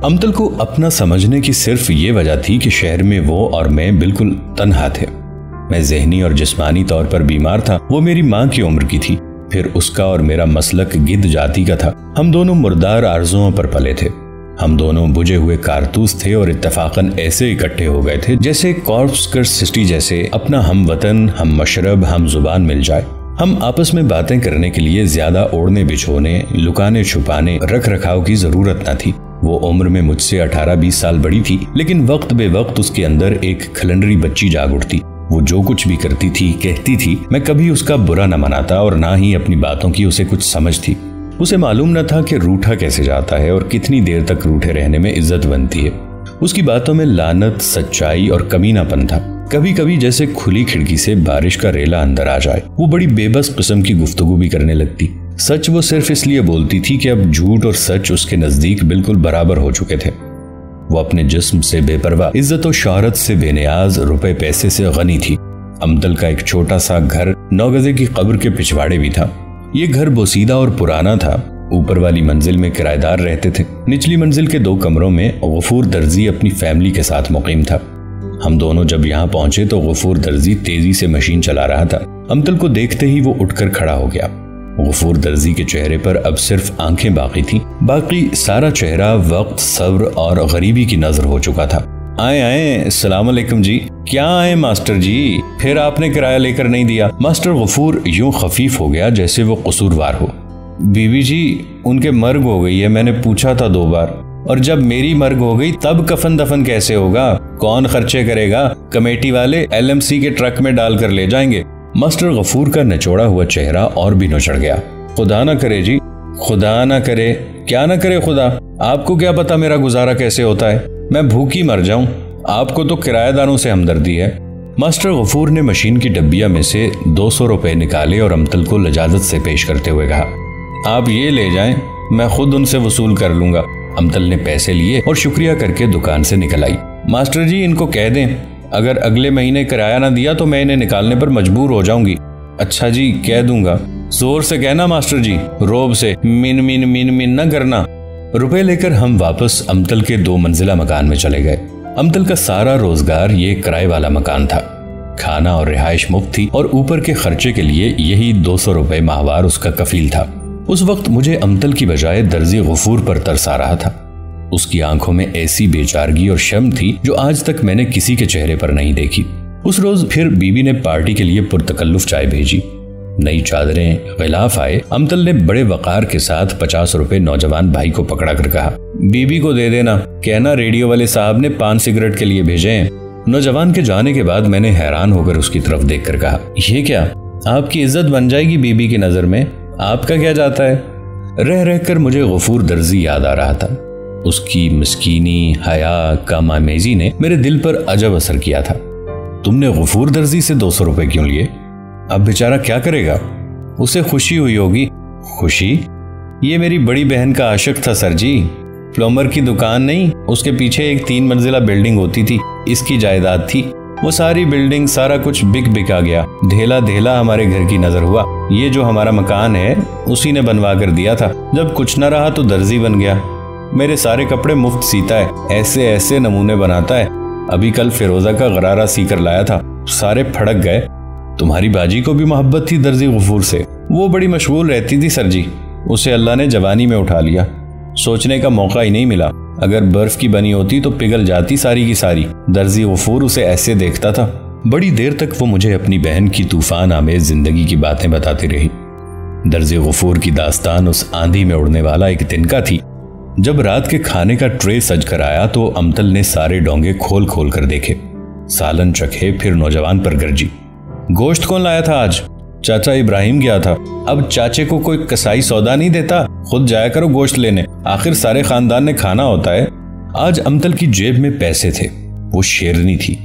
अमतल को अपना समझने की सिर्फ ये वजह थी कि शहर में वो और मैं बिल्कुल तन्हा थे। मैं ज़हनी और जिस्मानी तौर पर बीमार था। वो मेरी माँ की उम्र की थी। फिर उसका और मेरा मसलक गिद्ध जाति का था। हम दोनों मुर्दार आरज़ुओं पर पले थे। हम दोनों बुझे हुए कारतूस थे और इत्तफाकन ऐसे इकट्ठे हो गए थे जैसे कॉर्प्स सिटी जैसे अपना हम वतन, हम मशरब, हम जुबान मिल जाए। हम आपस में बातें करने के लिए ज्यादा ओढ़ने बिछोने, लुकाने छुपाने, रख रखाव की जरूरत न थी। वो उम्र में मुझसे 18-20 साल बड़ी थी, लेकिन वक्त बे वक्त उसके अंदर एक खलंडरी बच्ची जाग उठती। वो जो कुछ भी करती थी, कहती थी, मैं कभी उसका बुरा न मनाता और ना ही अपनी बातों की उसे कुछ समझ थी। उसे मालूम न था कि रूठा कैसे जाता है और कितनी देर तक रूठे रहने में इज्जत बनती है। उसकी बातों में लानत, सच्चाई और कमीनापन था। कभी कभी जैसे खुली खिड़की से बारिश का रेला अंदर आ जाए। वो बड़ी बेबस किस्म की गुफ्तगू भी करने लगती। सच वो सिर्फ इसलिए बोलती थी कि अब झूठ और सच उसके नजदीक बिल्कुल बराबर हो चुके थे। वो अपने जिस्म से बेपरवाह, इज्जत और शोहरत से बेनियाज, रुपए पैसे से गनी थी। अमतल का एक छोटा सा घर 9 गजे की कब्र के पिछवाड़े भी था। ये घर बोसीदा और पुराना था। ऊपर वाली मंजिल में किराएदार रहते थे। निचली मंजिल के 2 कमरों में गफूर दर्जी अपनी फैमिली के साथ मुकीम था। हम दोनों जब यहाँ पहुंचे तो गफूर दर्जी तेजी से मशीन चला रहा था। अमतल को देखते ही वो उठकर खड़ा हो गया। गफूर दर्जी के चेहरे पर अब सिर्फ आंखें बाकी थीं। बाकी सारा चेहरा वक्त, सब्र और गरीबी की नजर हो चुका था। आए आए, अस्सलाम वालेकुम जी। क्या आए मास्टर जी, फिर आपने किराया लेकर नहीं दिया? मास्टर गफूर यूं खफीफ हो गया जैसे वो कसूरवार हो। बीवी जी, उनके मर्ग हो गई है, मैंने पूछा था 2 बार। और जब मेरी मर्ग हो गई तब कफन दफन कैसे होगा? कौन खर्चे करेगा? कमेटी वाले LMC के ट्रक में डालकर ले जाएंगे। मास्टर गफूर का निचोड़ा हुआ चेहरा और भी नचड़ गया। खुदा ना करे जी, खुदा ना करे। क्या ना करे खुदा? आपको क्या पता मेरा गुजारा कैसे होता है? मैं भूखी मर जाऊं। आपको तो किराएदारों से हमदर्दी है। मास्टर गफूर ने मशीन की डब्बिया में से 200 रुपए निकाले और अमतल को लजाजत से पेश करते हुए कहा, आप ये ले जाएं, मैं खुद उनसे वसूल कर लूंगा। अमतल ने पैसे लिए और शुक्रिया करके दुकान से निकल आई। मास्टर जी, इनको कह दें अगर अगले महीने किराया ना दिया तो मैं इन्हें निकालने पर मजबूर हो जाऊंगी। अच्छा जी, कह दूंगा। जोर से कहना मास्टर जी, रोब से मिन मिन मिन मिन न करना। रुपए लेकर हम वापस अमतल के 2 मंजिला मकान में चले गए। अमतल का सारा रोजगार ये किराए वाला मकान था। खाना और रिहाइश मुफ्त थी और ऊपर के खर्चे के लिए यही 200 रुपए माहवार उसका कफील था। उस वक्त मुझे अमतल की बजाय दर्जी गफूर पर तरस आ रहा था। उसकी आंखों में ऐसी बेचारगी और शर्म थी जो आज तक मैंने किसी के चेहरे पर नहीं देखी। उस रोज फिर बीबी ने पार्टी के लिए पुरतकल्लुफ चाय भेजी। नई चादरें, गिलाफ आए। अमतल ने बड़े वकार के साथ 50 रुपए नौजवान भाई को पकड़ा कर कहा, बीबी को दे देना, कहना रेडियो वाले साहब ने 5 सिगरेट के लिए भेजे हैं। नौजवान के जाने के बाद मैंने हैरान होकर उसकी तरफ देखकर कहा, ये क्या, आपकी इज्जत बन जाएगी बीबी की नजर में, आपका क्या जाता है? रह रहकर मुझे गफूर दर्जी याद आ रहा था। उसकी मिस्कीनी, हया, कामामेजी ने मेरे दिल पर अजब असर किया था। तुमने गफूर दर्जी से 200 रुपए क्यों लिए? अब बेचारा क्या करेगा? उसे खुशी हुई होगी। खुशी? ये मेरी बड़ी बहन का आशिक था सर जी। प्लम्बर की दुकान नहीं, उसके पीछे एक 3 मंजिला बिल्डिंग होती थी, इसकी जायदाद थी। वो सारी बिल्डिंग, सारा कुछ बिका गया। ढेला ढेला हमारे घर की नजर हुआ। ये जो हमारा मकान है उसी ने बनवा कर दिया था। जब कुछ न रहा तो दर्जी बन गया। मेरे सारे कपड़े मुफ्त सीता है, ऐसे ऐसे नमूने बनाता है। अभी कल फिरोजा का गरारा सी कर लाया था, सारे फड़क गए। तुम्हारी बाजी को भी मोहब्बत थी दर्जी गफूर से। वो बड़ी मशगूल रहती थी सर जी, उसे अल्लाह ने जवानी में उठा लिया। सोचने का मौका ही नहीं मिला। अगर बर्फ की बनी होती तो पिघल जाती सारी की सारी। दर्जी गफूर उसे ऐसे देखता था। बड़ी देर तक वो मुझे अपनी बहन की तूफान आमेज जिंदगी की बातें बताती रही। दर्जी गफूर की दास्तान उस आंधी में उड़ने वाला एक तिनका थी। जब रात के खाने का ट्रे सज कर आया तो अमतल ने सारे डोंगे खोल खोल कर देखे, सालन चखे, फिर नौजवान पर गरजी, गोश्त कौन लाया था आज? चाचा इब्राहिम गया था। अब चाचे को कोई कसाई सौदा नहीं देता, खुद जाया करो गोश्त लेने, आखिर सारे खानदान ने खाना होता है। आज अमतल की जेब में पैसे थे, वो शेरनी थी।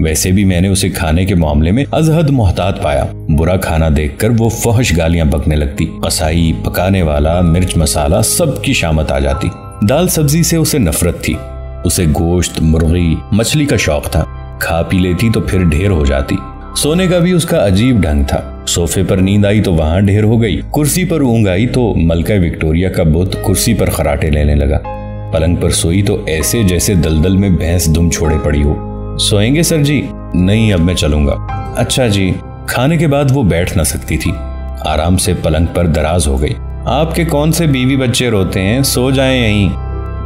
वैसे भी मैंने उसे खाने के मामले में अजहद मोहतात पाया। बुरा खाना देखकर वो फहश गालियां बकने लगती। कसाई, पकाने वाला, मिर्च मसाला, सब की शामत आ जाती। दाल सब्जी से उसे नफरत थी। उसे गोश्त, मुर्गी, मछली का शौक था। खा पी लेती तो फिर ढेर हो जाती। सोने का भी उसका अजीब ढंग था। सोफे पर नींद आई तो वहां ढेर हो गई, कुर्सी पर ऊंघ आई तो मलका विक्टोरिया का बुत कुर्सी पर खराटे लेने लगा। पलंग पर सोई तो ऐसे जैसे दलदल में भैंस दुम छोड़े पड़ी हो। सोएंगे सर जी? नहीं, अब मैं चलूंगा। अच्छा जी। खाने के बाद वो बैठ न सकती थी, आराम से पलंग पर दराज हो गई। आपके कौन से बीवी बच्चे रोते हैं, सो जाएं यहीं।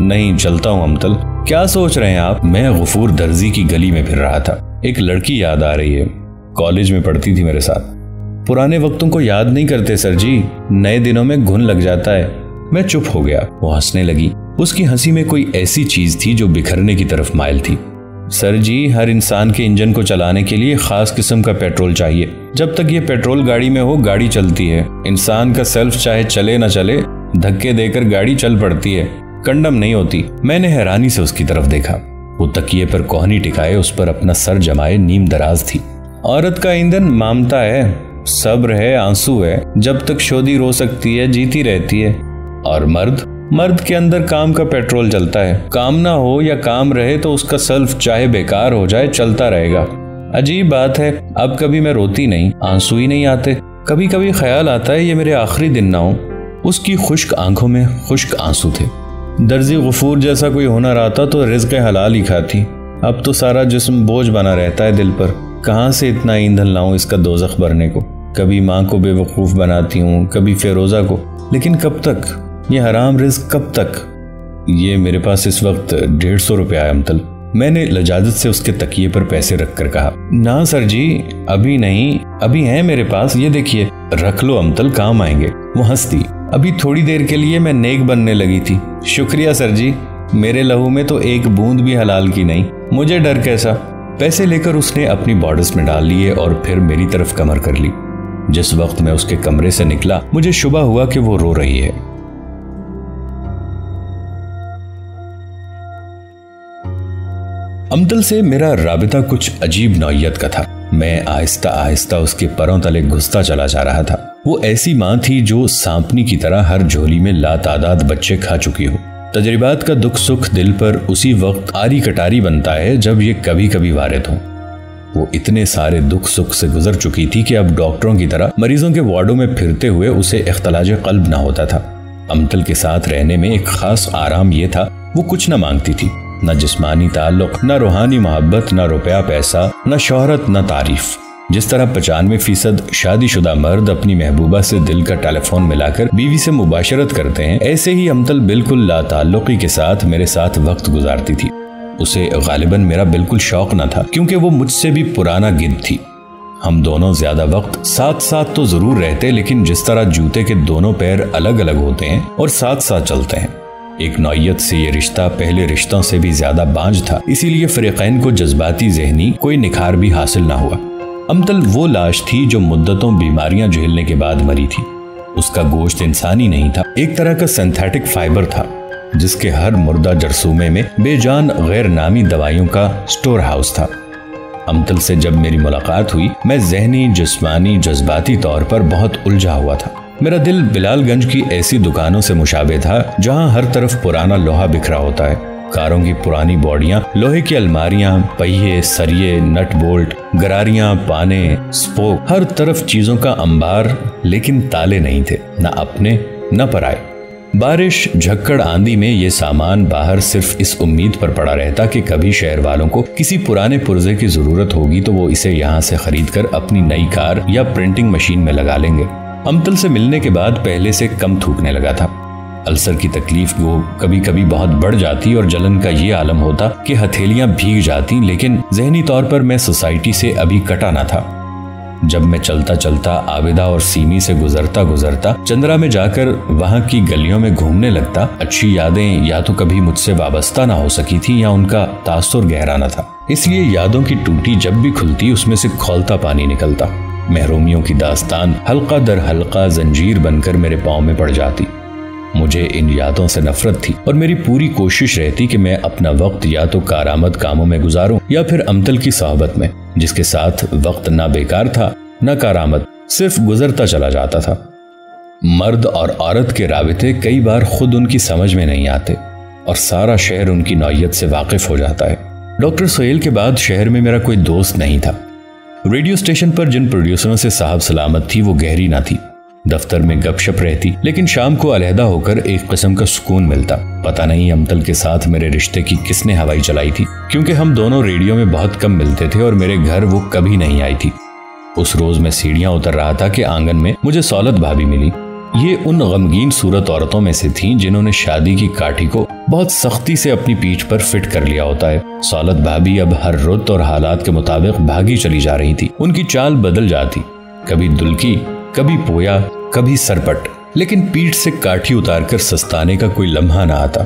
नहीं, चलता हूँ अमतल। क्या सोच रहे हैं आप? मैं गफूर दर्जी की गली में फिर रहा था। एक लड़की याद आ रही है, कॉलेज में पढ़ती थी मेरे साथ। पुराने वक्तों को याद नहीं करते सर जी, नए दिनों में घुन लग जाता है। मैं चुप हो गया। वो हंसने लगी। उसकी हंसी में कोई ऐसी चीज थी जो बिखरने की तरफ माइल थी। सर जी, हर इंसान के इंजन को चलाने के लिए खास किस्म का पेट्रोल चाहिए। जब तक ये पेट्रोल गाड़ी में हो, गाड़ी चलती है। इंसान का सेल्फ चाहे चले न चले, धक्के देकर गाड़ी चल पड़ती है, कंडम नहीं होती। मैंने हैरानी से उसकी तरफ देखा। वो तकिए पर कोहनी टिकाए उस पर अपना सर जमाए नीम दराज थी। औरत का ईंधन ममता है, सब्र है, आंसू है। जब तक शोधी रो सकती है, जीती रहती है। और मर्द के अंदर काम का पेट्रोल चलता है। काम ना हो या काम रहे तो उसका सेल्फ चाहे बेकार हो जाए, चलता रहेगा। अजीब बात है, अब कभी मैं रोती नहीं, आंसू ही नहीं आते। कभी कभी ख्याल आता है ये मेरे आखिरी दिन ना हो। उसकी खुश्क आंखों में खुश्क आंसू थे। दर्जी गफूर जैसा कोई होना रहता तो रिज़्क़ हलाल ही खाती। अब तो सारा जिस्म बोझ बना रहता है दिल पर। कहाँ से इतना ईंधन लाऊं इसका दोज़ख भरने को। कभी माँ को बेवकूफ़ बनाती हूँ, कभी फिरोज़ा को। लेकिन कब तक ये हराम रिज़्क़, कब तक? ये मेरे पास इस वक्त 150 रुपया है अमतल। मैंने लजाजत से उसके तकिए पर पैसे रखकर कहा। ना सर जी, अभी नहीं, अभी हैं मेरे पास, ये देखिए। रख लो अमतल, काम आएंगे। वो हंस दी। अभी थोड़ी देर के लिए मैं नेक बनने लगी थी। शुक्रिया सर जी, मेरे लहू में तो एक बूंद भी हलाल की नहीं, मुझे डर कैसा। पैसे लेकर उसने अपनी बॉर्डर्स में डाल लिए और फिर मेरी तरफ कमर कर ली। जिस वक्त मैं उसके कमरे से निकला, मुझे शुबा हुआ कि वो रो रही है। अमतल से मेरा राबिता कुछ अजीब नौइयत का था। मैं आहिस्ता आहिस्ता उसके परों तले घुसता चला जा रहा था। वो ऐसी माँ थी जो सांपनी की तरह हर झोली में लातादाद बच्चे खा चुकी हो। तजर्बात का दुख सुख दिल पर उसी वक्त आरी कटारी बनता है जब ये कभी कभी वारिद हो। वो इतने सारे दुख सुख से गुजर चुकी थी कि अब डॉक्टरों की तरह मरीजों के वार्डों में फिरते हुए उसे इख्तलाज क़ल्ब ना होता था। अमतल के साथ रहने में एक खास आराम ये था, वो कुछ न मांगती थी। न जिस्मानी ताल्लुक, न रूहानी मोहब्बत, न रुपया पैसा, न शोहरत, न तारीफ। जिस तरह 95% शादीशुदा मर्द अपनी महबूबा से दिल का टेलीफोन मिलाकर बीवी से मुबाशरत करते हैं, ऐसे ही अमतल बिल्कुल लाताल्लुकी के साथ मेरे साथ वक्त गुजारती थी। उसे गालिबन मेरा बिल्कुल शौक न था, क्योंकि वो मुझसे भी पुराना गिद्ध थी। हम दोनों ज्यादा वक्त साथ साथ तो जरूर रहते, लेकिन जिस तरह जूते के दोनों पैर अलग अलग होते हैं और साथ साथ चलते हैं, एक नौइयत से ये रिश्ता पहले रिश्तों से भी ज्यादा बांझ था। इसीलिए फरीकैन को जज्बाती ज़हनी कोई निखार भी हासिल ना हुआ। अमतल वो लाश थी जो मुद्दतों बीमारियां झेलने के बाद मरी थी। उसका गोश्त इंसानी नहीं था, एक तरह का सिंथेटिक फाइबर था, जिसके हर मुर्दा जरसूमे में बेजान गैर नामी दवाइयों का स्टोर हाउस था। अमतल से जब मेरी मुलाकात हुई, मैं ज़हनी, जिस्मानी, जज्बाती तौर पर बहुत उलझा हुआ था। मेरा दिल बिलालगंज की ऐसी दुकानों से मुशाबे था जहां हर तरफ पुराना लोहा बिखरा होता है। कारों की पुरानी बॉडियां, लोहे की अलमारियां, पहिए, सरिये, नट बोल्ट, गरारियां, पाने, स्पोक, हर तरफ चीजों का अंबार, लेकिन ताले नहीं थे, न अपने न पराए। बारिश, झक्कड़, आंधी में ये सामान बाहर सिर्फ इस उम्मीद पर पड़ा रहता कि कभी शहर वालों को किसी पुराने पुर्जे की जरूरत होगी तो वो इसे यहाँ से खरीद कर अपनी नई कार या प्रिंटिंग मशीन में लगा लेंगे। अमतल से मिलने के बाद पहले से कम थूकने लगा था। अल्सर की तकलीफ वो कभी कभी बहुत बढ़ जाती और जलन का ये आलम होता कि हथेलियां भीग जाती, लेकिन जहनी तौर पर मैं सोसाइटी से अभी कटा ना था। जब मैं चलता चलता आबिदा और सीमी से गुजरता गुजरता चंद्रा में जाकर वहां की गलियों में घूमने लगता, अच्छी यादें या तो कभी मुझसे वाबस्ता ना हो सकी थी या उनका तासुर गहरा न था। इसलिए यादों की टूटी जब भी खुलती उसमें से खौलता पानी निकलता। महरूमियों की दास्तान हल्का दर हल्का जंजीर बनकर मेरे पाँव में पड़ जाती। मुझे इन यादों से नफरत थी और मेरी पूरी कोशिश रहती कि मैं अपना वक्त या तो कारामद कामों में गुजारूं या फिर अमतल की सोहबत में, जिसके साथ वक्त ना बेकार था न कारामद, सिर्फ गुजरता चला जाता था। मर्द और औरत के राबिते कई बार खुद उनकी समझ में नहीं आते और सारा शहर उनकी नौइयत से वाकिफ हो जाता है। डॉक्टर सोहेल के बाद शहर में मेरा कोई दोस्त नहीं था। रेडियो स्टेशन पर जिन प्रोड्यूसरों से साहब सलामत थी वो गहरी ना थी। दफ्तर में गपशप रहती, लेकिन शाम को अलहदा होकर एक किस्म का सुकून मिलता। पता नहीं अमतल के साथ मेरे रिश्ते की किसने हवाई चलाई थी, क्योंकि हम दोनों रेडियो में बहुत कम मिलते थे और मेरे घर वो कभी नहीं आई थी। उस रोज मैं सीढ़ियां उतर रहा था कि आंगन में मुझे सौलत भाभी मिली। ये उन गमगीन सूरत औरतों में से थीं जिन्होंने शादी की काठी को बहुत सख्ती से अपनी पीठ पर फिट कर लिया होता है। सौलत भाभी अब हर रुत और हालात के मुताबिक भागी चली जा रही थी। उनकी चाल बदल जाती, कभी दुल्की, कभी पोया, कभी सरपट, लेकिन पीठ से काठी उतारकर सस्ताने का कोई लम्हा ना आता।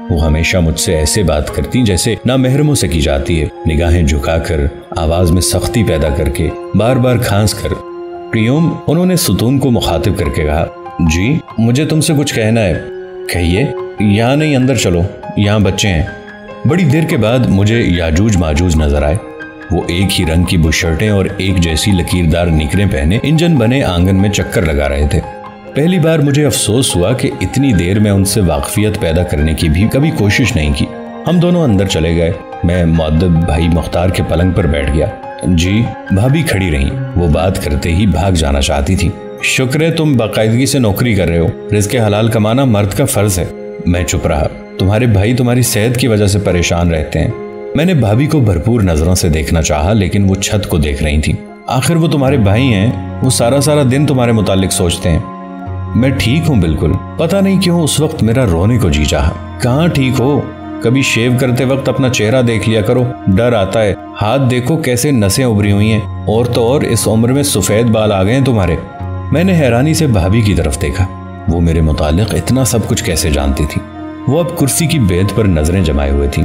वो हमेशा मुझसे ऐसे बात करती जैसे नामहरमों से की जाती है, निगाहें झुकाकर, आवाज में सख्ती पैदा करके, बार बार खांस कर। प्रियोम, उन्होंने सुतून को मुखातिब करके कहा, जी मुझे तुमसे कुछ कहना है। कहिए। यहाँ नहीं, अंदर चलो, यहाँ बच्चे हैं। बड़ी देर के बाद मुझे याजूज माजूज नजर आए। वो एक ही रंग की बुशर्टें और एक जैसी लकीरदार निकरें पहने इंजन बने आंगन में चक्कर लगा रहे थे। पहली बार मुझे अफसोस हुआ कि इतनी देर में उनसे वाकफियत पैदा करने की भी कभी कोशिश नहीं की। हम दोनों अंदर चले गए। मैं मुअद्दब भाई मुख्तार के पलंग पर बैठ गया। जी, भाभी खड़ी रहीं। वो बात करते ही भाग जाना चाहती थी। शुक्र है तुम बाकायदगी से नौकरी कर रहे हो, रिज़्क़ हलाल कमाना मर्द का फर्ज है। मैं चुप रहा। तुम्हारे भाई तुम्हारी सेहत की वजह से परेशान रहते हैं। मैंने भाभी को भरपूर नजरों से देखना चाहा, लेकिन वो छत को देख रही थी। आखिर वो तुम्हारे भाई हैं, वो सारा सारा दिन तुम्हारे मुतालिक सोचते हैं। मैं ठीक हूँ बिल्कुल। पता नहीं क्यों उस वक्त मेरा रोने को जी चाहा। कहाँ ठीक हो, कभी शेव करते वक्त अपना चेहरा देख लिया करो, डर आता है। हाथ देखो कैसे नसें उभरी हुई हैं, और तो और इस उम्र में सफेद बाल आ गए हैं तुम्हारे। मैंने हैरानी से भाभी की तरफ देखा। वो मेरे मुतालिक इतना सब कुछ कैसे जानती थी। वो अब कुर्सी की बेद पर नजरें जमाए हुए थी।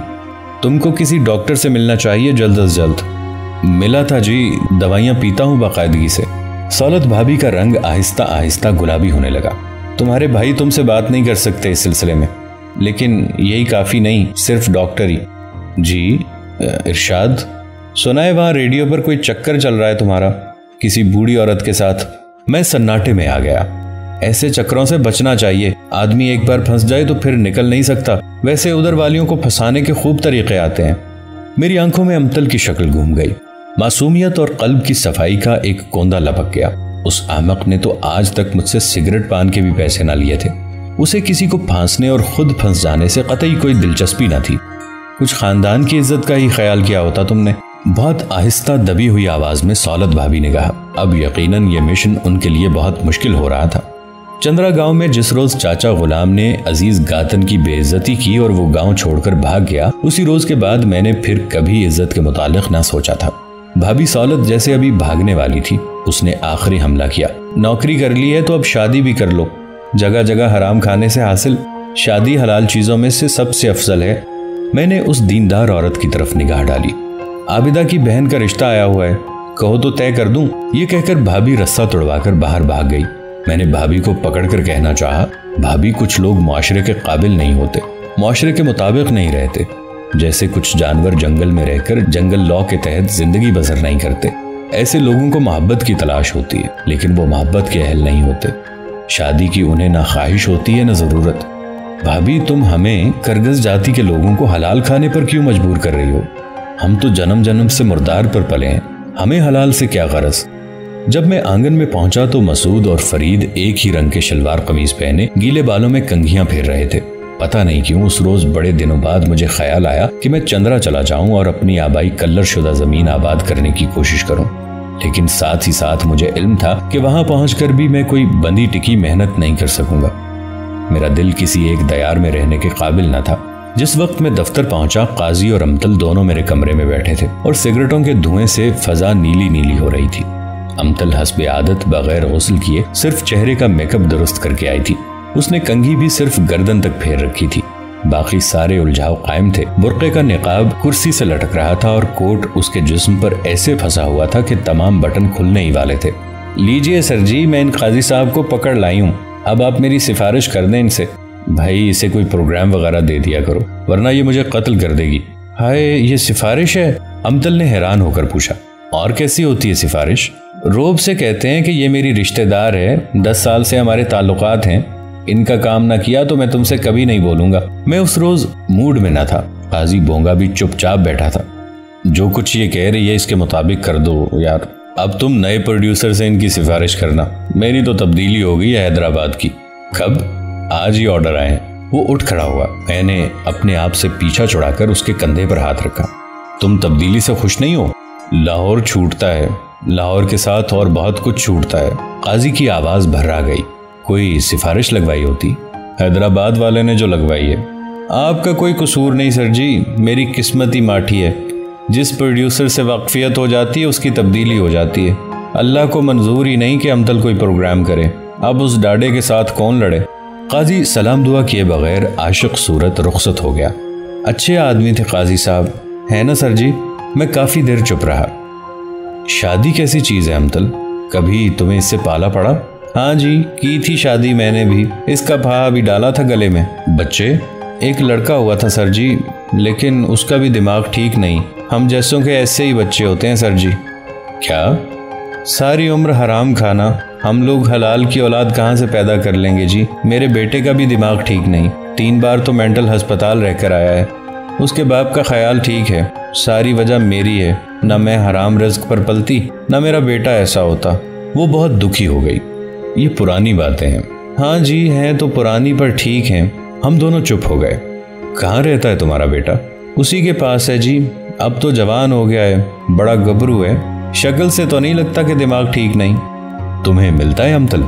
तुमको किसी डॉक्टर से मिलना चाहिए जल्द से जल्द। मिला था जी, दवाइयां पीता हूँ बाकायदगी से। सौलत भाभी का रंग आहिस्ता आहिस्ता गुलाबी होने लगा। तुम्हारे भाई तुमसे बात नहीं कर सकते इस सिलसिले में, लेकिन यही काफी नहीं, सिर्फ डॉक्टर ही। जी इरशाद। सुना है वहां रेडियो पर कोई चक्कर चल रहा है तुम्हारा, किसी बूढ़ी औरत के साथ। मैं सन्नाटे में आ गया। ऐसे चक्रों से बचना चाहिए। आदमी एक बार फंस जाए तो फिर निकल नहीं सकता। वैसे उधर वालियों को फंसाने के खूब तरीके आते हैं। मेरी आंखों में अमतल की शक्ल घूम गई। मासूमियत और कल्ब की सफाई का एक कोंदा लपक गया। उस आमक ने तो आज तक मुझसे सिगरेट पान के भी पैसे ना लिए थे। उसे किसी को फांसने और खुद फंस जाने से कतई कोई दिलचस्पी न थी। कुछ खानदान की इज्जत का ही ख्याल किया होता तुमने। बहुत आहिस्ता दबी हुई आवाज में सौलत भाभी ने कहा। अब यकीनन ये मिशन उनके लिए बहुत मुश्किल हो रहा था। चंद्रा गांव में जिस रोज चाचा गुलाम ने अजीज गातन की बेइज्जती की और वो गांव छोड़कर भाग गया, उसी रोज के बाद मैंने फिर कभी इज्जत के मुतालिक ना सोचा था। भाभी सौलत जैसे अभी भागने वाली थी, उसने आखिरी हमला किया। नौकरी कर ली है तो अब शादी भी कर लो। जगह जगह हराम खाने से हासिल शादी हलाल चीजों में से सबसे अफजल है। मैंने उस दीनदार औरत की तरफ निगाह डाली। आबिदा की बहन का रिश्ता आया हुआ है, कहो तो तय कर दूं। ये कहकर भाभी रस्सा तोड़वाकर बाहर भाग गई। मैंने भाभी को पकड़कर कहना चाहा, भाभी कुछ लोग मुआशरे के काबिल नहीं होते, मुआशरे के मुताबिक नहीं रहते। जैसे कुछ जानवर जंगल में रहकर जंगल लॉ के तहत जिंदगी बसर नहीं करते, ऐसे लोगों को मोहब्बत की तलाश होती है, लेकिन वो मोहब्बत के अहल नहीं होते। शादी की उन्हें ना ख्वाहिश होती है ना जरूरत। भाभी तुम हमें करगस जाति के लोगों को हलाल खाने पर क्यों मजबूर कर रही हो? हम तो जन्म जन्म से मुर्दार पर पले हैं, हमें हलाल से क्या गरज। जब मैं आंगन में पहुंचा तो मसूद और फरीद एक ही रंग के शलवार कमीज पहने गीले बालों में कंघियां फेर रहे थे। पता नहीं क्यों उस रोज बड़े दिनों बाद मुझे ख्याल आया कि मैं चंद्रा चला जाऊं और अपनी आबाई कल्लर शुदा जमीन आबाद करने की कोशिश करूं। लेकिन साथ ही साथ मुझे इल्म था कि वहां पहुंचकर भी मैं कोई बंदी टिकी मेहनत नहीं कर सकूंगा। मेरा दिल किसी एक दयार में रहने के काबिल न था। जिस वक्त मैं दफ्तर पहुंचा, काजी और अमतल दोनों मेरे कमरे में बैठे थे और सिगरेटों के धुएं से फजा नीली नीली हो रही थी। अमतल हस्बे आदत बगैर गुस्ल किए सिर्फ चेहरे का मेकअप दुरुस्त करके आई थी। उसने कंघी भी सिर्फ गर्दन तक फेर रखी थी, बाकी सारे उलझाव कायम थे। बुर्के का निकाब कुर्सी से लटक रहा था और कोट उसके जिस्म पर ऐसे फंसा हुआ था कि तमाम बटन खुलने ही वाले थे। लीजिए सर जी, मैं इन काजी साहब को पकड़ लाई हूँ, अब आप मेरी सिफारिश कर दें इनसे। भाई इसे कोई प्रोग्राम वगैरह दे दिया करो, वरना ये मुझे कत्ल कर देगी। हाय, ये सिफारिश है? अमतल ने हैरान होकर पूछा। और कैसी होती है सिफारिश? रोब से कहते हैं कि ये मेरी रिश्तेदार है, 10 साल से हमारे ताल्लुकात हैं, इनका काम ना किया तो मैं तुमसे कभी नहीं बोलूंगा। मैं उस रोज मूड में ना था। काजी बोंगा भी चुपचाप बैठा था। जो कुछ ये कह रही है इसके मुताबिक कर दो यार। अब तुम नए प्रोड्यूसर से इनकी सिफारिश करना। मेरी तो तब्दीली हो गई है हैदराबाद की। कब? आज ही ऑर्डर आए हैं। वो उठ खड़ा हुआ। मैंने अपने आप से पीछा छुड़ाकर उसके कंधे पर हाथ रखा। तुम तब्दीली से खुश नहीं हो? लाहौर छूटता है, लाहौर के साथ और बहुत कुछ छूटता है। काजी की आवाज भर्रा गई। कोई सिफारिश लगवाई होती? हैदराबाद वाले ने जो लगवाई है। आपका कोई कसूर नहीं सर जी, मेरी किस्मत ही माठी है। जिस प्रोड्यूसर से वाकफियत हो जाती है उसकी तब्दीली हो जाती है। अल्लाह को मंजूर ही नहीं कि अमतल कोई प्रोग्राम करे। अब उस डाडे के साथ कौन लड़े? काजी सलाम दुआ किए बगैर आशिक सूरत रुखसत हो गया। अच्छे आदमी थे काजी साहब, है ना सर जी? मैं काफी देर चुप रहा। शादी कैसी चीज है अमतल? कभी तुम्हें इससे पाला पड़ा? हाँ जी, की थी शादी मैंने भी। इसका फा भी डाला था गले में। बच्चे? एक लड़का हुआ था सर जी, लेकिन उसका भी दिमाग ठीक नहीं। हम जैसों के ऐसे ही बच्चे होते हैं सर जी। क्या? सारी उम्र हराम खाना, हम लोग हलाल की औलाद कहाँ से पैदा कर लेंगे जी? मेरे बेटे का भी दिमाग ठीक नहीं, 3 बार तो मेंटल अस्पताल रहकर आया है। उसके बाप का ख्याल ठीक है, सारी वजह मेरी है। न मैं हराम रिज़्क पर पलती, न मेरा बेटा ऐसा होता। वो बहुत दुखी हो गई। ये पुरानी बातें हैं। हाँ जी, हैं तो पुरानी पर ठीक हैं। हम दोनों चुप हो गए। कहाँ रहता है तुम्हारा बेटा? उसी के पास है जी। अब तो जवान हो गया है, बड़ा गबरू है। शक्ल से तो नहीं लगता कि दिमाग ठीक नहीं। तुम्हें मिलता है अमतल?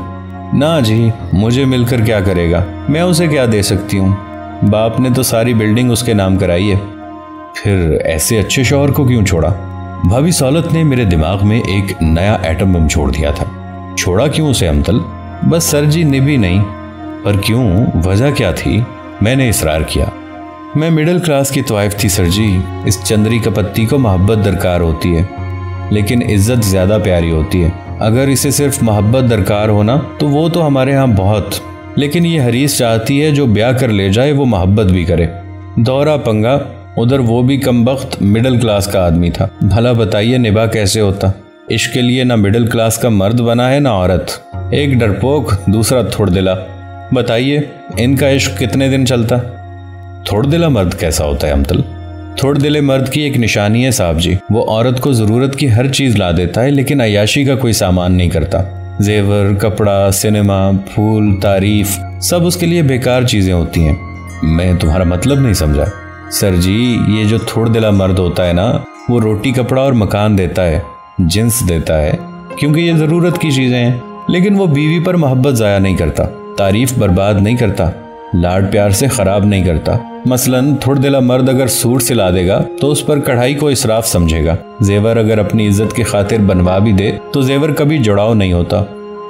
ना जी, मुझे मिलकर क्या करेगा? मैं उसे क्या दे सकती हूँ? बाप ने तो सारी बिल्डिंग उसके नाम कराई है। फिर ऐसे अच्छे शौहर को क्यों छोड़ा? भाभी सौलत ने मेरे दिमाग में एक नया एटम बम छोड़ दिया था। छोड़ा क्यों उसे अमतल? बस सर जी, निभी नहीं। पर क्यों? वजह क्या थी? मैंने इसरार किया। मैं मिडिल क्लास की तवाइफ थी सर जी। इस चंद्री का पत्ती को मोहब्बत दरकार होती है, लेकिन इज्जत ज्यादा प्यारी होती है। अगर इसे सिर्फ मोहब्बत दरकार होना तो वो तो हमारे यहाँ बहुत, लेकिन ये हरीस चाहती है जो ब्याह कर ले जाए वो मोहब्बत भी करे। दौरा पंगा, उधर वो भी कमबख्त मिडिल क्लास का आदमी था। भला बताइए निभा कैसे होता? इश्क के लिए ना मिडिल क्लास का मर्द बना है ना औरत। एक डरपोक, दूसरा थोड़दिला। बताइए इनका इश्क कितने दिन चलता? थोड़दिला मर्द कैसा होता है अमतल? थोड़दिले मर्द की एक निशानी है साहब जी। वो औरत को जरूरत की हर चीज ला देता है, लेकिन अय्याशी का कोई सामान नहीं करता। जेवर, कपड़ा, सिनेमा, फूल, तारीफ, सब उसके लिए बेकार चीजें होती हैं। मैं तुम्हारा मतलब नहीं समझा। सर जी, ये जो थोड़दिला मर्द होता है ना, वो रोटी, कपड़ा और मकान देता है, जिन्स देता है, क्योंकि ये जरूरत की चीजें हैं। लेकिन वो बीवी पर मोहब्बत जाया नहीं करता, तारीफ बर्बाद नहीं करता, लाड प्यार से खराब नहीं करता। मसलन थोड़दिला मर्द अगर सूट सिला देगा तो उस पर कढ़ाई को इसराफ समझेगा। जेवर अगर अपनी इज्जत की खातिर बनवा भी दे तो जेवर कभी जुड़ाव नहीं होता।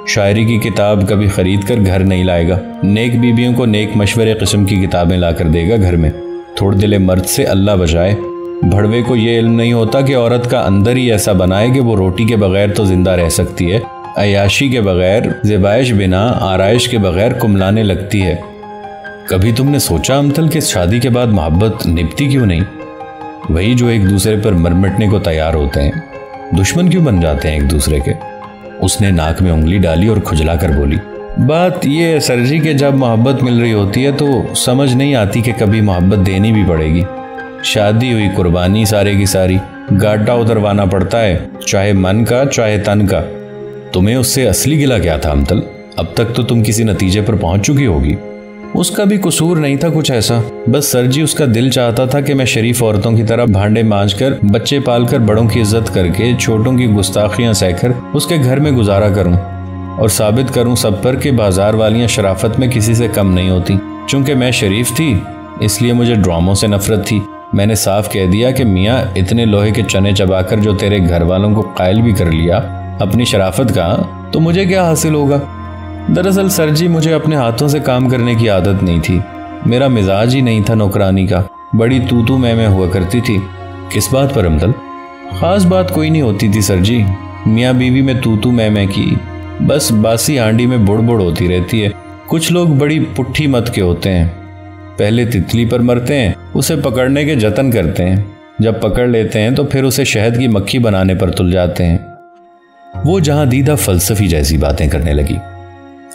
शायरी की किताब कभी खरीद कर घर नहीं लाएगा। नेक बीबियों को नेक मशवरे किस्म की किताबें लाकर देगा घर में। थोड़दिले मर्द से अल्लाह बचाए। भड़वे को ये इल्म नहीं होता कि औरत का अंदर ही ऐसा बनाए कि वो रोटी के बगैर तो जिंदा रह सकती है, अय्याशी के बगैर, ज़ेबाइश बिना, आराइश के बगैर कुमलाने लगती है। कभी तुमने सोचा अमतल कि शादी के बाद मोहब्बत निभती क्यों नहीं? वही जो एक दूसरे पर मरमिटने को तैयार होते हैं, दुश्मन क्यों बन जाते हैं एक दूसरे के? उसने नाक में उंगली डाली और खुजला कर बोली, बात ये है सर जी कि जब मोहब्बत मिल रही होती है तो समझ नहीं आती कि कभी मोहब्बत देनी भी पड़ेगी। शादी हुई कुर्बानी सारे की सारी, गाटा उतरवाना पड़ता है, चाहे मन का चाहे तन का। तुम्हें उससे असली गिला क्या था अमतल? अब तक तो तुम किसी नतीजे पर पहुंच चुकी होगी। उसका भी कसूर नहीं था कुछ ऐसा, बस सर जी उसका दिल चाहता था कि मैं शरीफ औरतों की तरह भांडे मांजकर, बच्चे पालकर, बड़ों की इज्जत करके, छोटों की गुस्ताखियां सहकर उसके घर में गुजारा करूं और साबित करूं सब पर कि बाजार वालियां शराफत में किसी से कम नहीं होती। चूंकि मैं शरीफ थी इसलिए मुझे ड्रामों से नफरत थी। मैंने साफ कह दिया कि मियाँ, इतने लोहे के चने चबाकर जो तेरे घर वालों को कायल भी कर लिया अपनी शराफत का, तो मुझे क्या हासिल होगा? दरअसल सर जी, मुझे अपने हाथों से काम करने की आदत नहीं थी। मेरा मिजाज ही नहीं था नौकरानी का। बड़ी तू मैं हुआ करती थी। किस बात पर अमतल? खास बात कोई नहीं होती थी सर जी, मियाँ बीवी में तू मैं की, बस बासी हांडी में बुड़ होती रहती है। कुछ लोग बड़ी पुट्ठी मत के होते हैं, पहले तितली पर मरते हैं, उसे पकड़ने के जतन करते हैं, जब पकड़ लेते हैं तो फिर उसे शहद की मक्खी बनाने पर तुल जाते हैं। वो जहां दीदा फलसफी जैसी बातें करने लगी।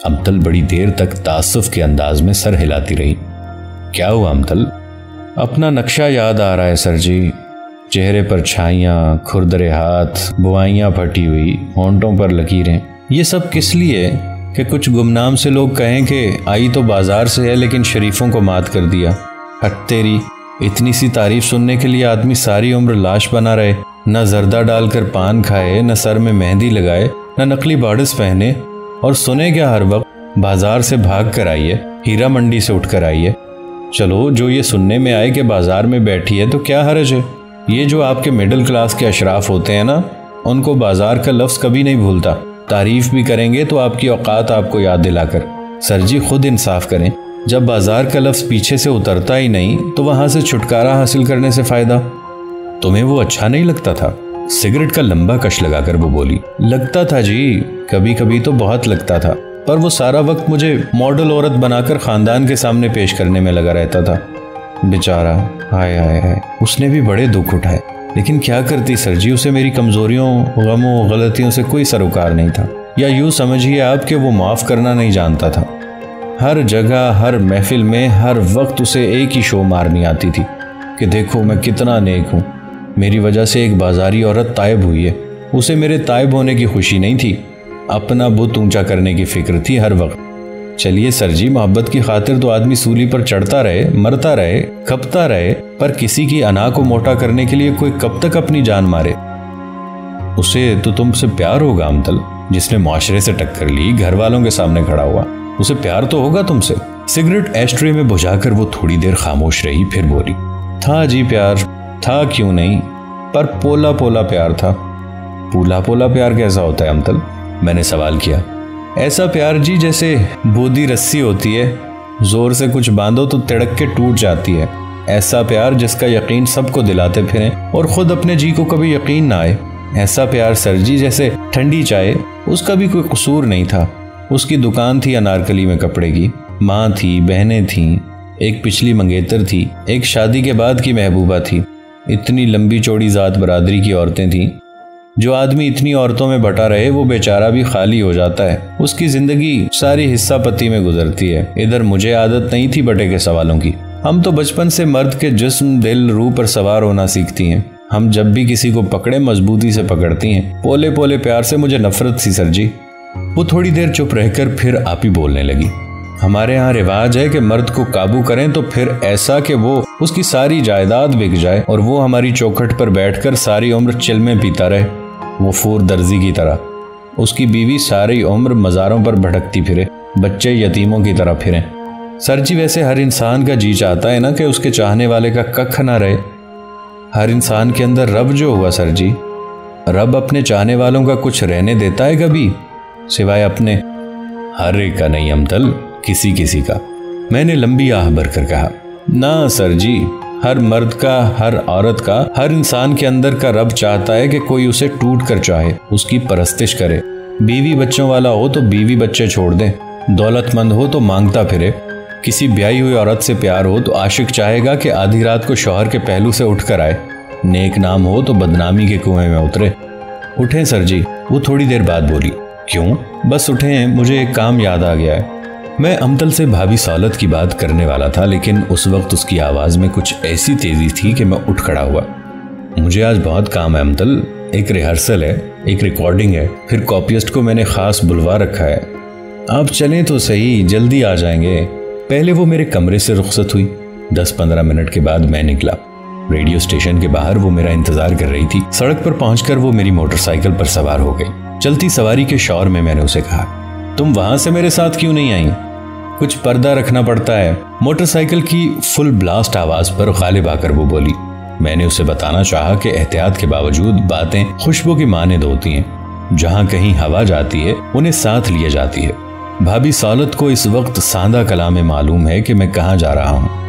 अमतल बड़ी देर तक तासुफ के अंदाज में सर हिलाती रही। क्या हुआ अमतल? अपना नक्शा याद आ रहा है सर जी। चेहरे पर छाइयां, खुरदरे हाथ, बुआइयां फटी हुई, होंठों पर लकीरें। ये सब किस लिए कि कुछ गुमनाम से लोग कहें कि आई तो बाजार से है लेकिन शरीफों को मात कर दिया। हट तेरी, इतनी सी तारीफ सुनने के लिए आदमी सारी उम्र लाश बना रहे, न जर्दा डालकर पान खाए, न सर में मेहंदी लगाए, न नकली बाड़स पहने, और सुने क्या हर वक्त बाजार से भाग कर आई है, हीरा मंडी से उठ कर आई है। चलो, जो ये सुनने में आए कि बाजार में बैठी है तो क्या हर्ज है। ये जो आपके मिडिल क्लास के अशराफ होते हैं ना, उनको बाजार का लफ्ज़ कभी नहीं भूलता। तारीफ भी करेंगे तो आपकी औकात आपको याद दिलाकर। सर जी खुद इंसाफ करें, जब बाजार का लफ्ज़ पीछे से उतरता ही नहीं तो वहां से छुटकारा हासिल करने से फायदा। तुम्हें वो अच्छा नहीं लगता था? सिगरेट का लंबा कश लगाकर वो बोली। लगता था जी, कभी कभी तो बहुत लगता था, पर वो सारा वक्त मुझे मॉडल औरत बनाकर खानदान के सामने पेश करने में लगा रहता था। बेचारा, हाय हाय हाय, उसने भी बड़े दुख उठाए। लेकिन क्या करती सर जी, उसे मेरी कमजोरियों, गमों, गलतियों से कोई सरोकार नहीं था, या यूं समझिए आप कि वो माफ करना नहीं जानता था। हर जगह, हर महफिल में, हर वक्त उसे एक ही शो मारनी आती थी कि देखो मैं कितना नेक हूँ, मेरी वजह से एक बाजारी औरत तायब हुई है। उसे मेरे तायब होने की खुशी नहीं थी, अपना बुत ऊंचा करने की फिक्र थी हर वक्त। चलिए सर जी, मोहब्बत की खातिर तो आदमी सूली पर चढ़ता रहे, मरता रहे, खपता रहे, पर किसी की अना को मोटा करने के लिए कोई कब तक अपनी जान मारे। उसे तो तुमसे प्यार होगा अमतल, जिसने मुआशरे से टक्कर ली, घर वालों के सामने खड़ा हुआ, उसे प्यार तो होगा तुमसे। सिगरेट एस्ट्रे में बुझाकर वो थोड़ी देर खामोश रही, फिर बोली। था जी प्यार, था क्यों नहीं, पर पोला पोला प्यार था। पोला पोला प्यार कैसा होता है अमतल? मैंने सवाल किया। ऐसा प्यार जी जैसे बोदी रस्सी होती है, जोर से कुछ बांधो तो तिड़क के टूट जाती है। ऐसा प्यार जिसका यकीन सबको दिलाते फिरें और खुद अपने जी को कभी यकीन ना आए। ऐसा प्यार सर जी जैसे ठंडी चाय, उसका भी कोई कसूर नहीं था। उसकी दुकान थी अनारकली में कपड़े की, माँ थी, बहनें थीं, एक पिछली मंगेतर थी, एक शादी के बाद की महबूबा थी। इतनी लंबी चौड़ी जात बरादरी की औरतें थीं। जो आदमी इतनी औरतों में बटा रहे वो बेचारा भी खाली हो जाता है। उसकी जिंदगी सारी हिस्सा पत्ती में गुजरती है। इधर मुझे आदत नहीं थी बटे के सवालों की। हम तो बचपन से मर्द के जिस्म, दिल, रूह पर सवार होना सीखती हैं। हम जब भी किसी को पकड़े मजबूती से पकड़ती हैं। पोले पोले प्यार से मुझे नफरत सी सर जी। वो थोड़ी देर चुप रहकर फिर आप ही बोलने लगी। हमारे यहाँ रिवाज है कि मर्द को काबू करें तो फिर ऐसा कि वो उसकी सारी जायदाद बिक जाए और वो हमारी चौखट पर बैठकर सारी उम्र चिल्मे पीता रहे, वो फूर दर्जी की तरह। उसकी बीवी सारी उम्र मज़ारों पर भटकती फिरे, बच्चे यतीमों की तरह फिरें। सर जी वैसे हर इंसान का जी चाहता है ना कि उसके चाहने वाले का कख ना रहे। हर इंसान के अंदर रब जो हुआ सर जी, रब अपने चाहने वालों का कुछ रहने देता है कभी, सिवाय अपने? हर एक का नहीं अमतल, किसी किसी का। मैंने लंबी आह भरकर कहा। ना सर जी, हर मर्द का, हर औरत का, हर इंसान के अंदर का रब चाहता है कि कोई उसे टूट कर चाहे, उसकी परस्तिश करे। बीवी बच्चों वाला हो तो बीवी बच्चे छोड़ दे, दौलतमंद हो तो मांगता फिरे। किसी ब्याही हुई औरत से प्यार हो तो आशिक चाहेगा कि आधी रात को शौहर के पहलू से उठकर आए। नेक नाम हो तो बदनामी के कुएं में उतरे। उठें सर जी, वो थोड़ी देर बाद बोली। क्यों? बस उठें, मुझे एक काम याद आ गया है। मैं अमतल से भाभी सौलत की बात करने वाला था, लेकिन उस वक्त उसकी आवाज़ में कुछ ऐसी तेज़ी थी कि मैं उठ खड़ा हुआ। मुझे आज बहुत काम है अमतल, एक रिहर्सल है, एक रिकॉर्डिंग है, फिर कॉपियस्ट को मैंने ख़ास बुलवा रखा है। आप चलें तो सही, जल्दी आ जाएंगे। पहले वो मेरे कमरे से रुखसत हुई। 10-15 मिनट के बाद मैं निकला। रेडियो स्टेशन के बाहर वो मेरा इंतज़ार कर रही थी। सड़क पर पहुंचकर वो मेरी मोटरसाइकिल पर सवार हो गई। चलती सवारी के शौर में मैंने उसे कहा, तुम वहां से मेरे साथ क्यों नहीं आई? कुछ पर्दा रखना पड़ता है। मोटरसाइकिल की फुल ब्लास्ट आवाज पर गालिब आकर वो बोली। मैंने उसे बताना चाहा कि एहतियात के बावजूद बातें खुशबू की मानद होती हैं। जहां कहीं हवा जाती है उन्हें साथ लिए जाती है। भाभी सौलत को इस वक्त सांदा कलाम में मालूम है कि मैं कहाँ जा रहा हूँ।